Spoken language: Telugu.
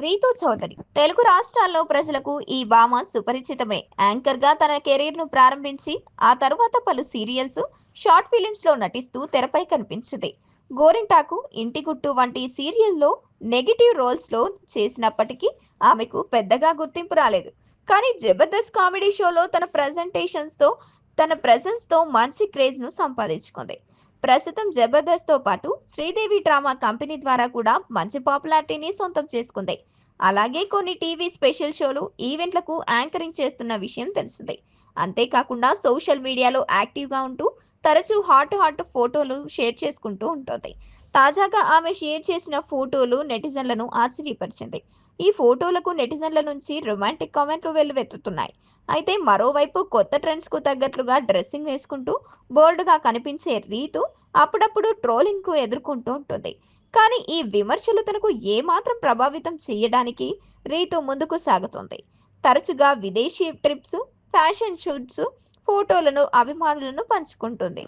రీతూ చౌదరి తెలుగు రాష్ట్రాల్లో ప్రజలకు ఈ భామ సుపరిచితమే. యాంకర్ గా తన కెరీర్ ను ప్రారంభించి ఆ తరువాత పలు సీరియల్స్, షార్ట్ ఫిలిమ్స్ లో నటిస్తూ తెరపై కనిపించింది. గోరింటాకు, ఇంటి గుట్టు వంటి సీరియల్లో నెగిటివ్ రోల్స్ లో చేసినప్పటికీ ఆమెకు పెద్దగా గుర్తింపు రాలేదు. కానీ జబర్దస్త్ కామెడీ షోలో తన ప్రెజెన్స్ తో మంచి క్రేజ్ ను సంపాదించుకుంది. ప్రస్తుతం జబర్దస్త్ తో పాటు శ్రీదేవి డ్రామా కంపెనీ ద్వారా కూడా మంచి పాపులారిటీని సొంతం చేసుకుంది. అలాగే కొన్ని టీవీ స్పెషల్ షోలు, ఈవెంట్లకు యాంకరింగ్ చేస్తున్న విషయం తెలిసిందే. అంతేకాకుండా సోషల్ మీడియాలో యాక్టివ్ గా ఉంటూ తరచూ హాట్ ఫోటోలు షేర్ చేసుకుంటూ ఉంటుంది. తాజాగా ఆమె షేర్ చేసిన ఫోటోలు నెటిజన్లను ఆశ్చర్యపరిచింది. ఈ ఫోటోలకు నెటిజన్ల నుంచి రొమాంటిక్ కామెంట్లు వెల్లువెత్తుతున్నాయి. అయితే మరోవైపు కొత్త ట్రెండ్స్ కు తగ్గట్లుగా డ్రెస్సింగ్ వేసుకుంటూ బోల్డ్ గా కనిపించే రీతు అప్పుడప్పుడు ట్రోలింగ్ కు ఎదుర్కొంటూ ఉంటుంది. కానీ ఈ విమర్శలు తనకు ఏమాత్రం ప్రభావితం చేయడానికి రీతు ముందుకు సాగుతోంది. తరచుగా విదేశీ ట్రిప్స్, ఫ్యాషన్ షూట్స్, ఫోటోలను అభిమానులను పంచుకుంటుంది.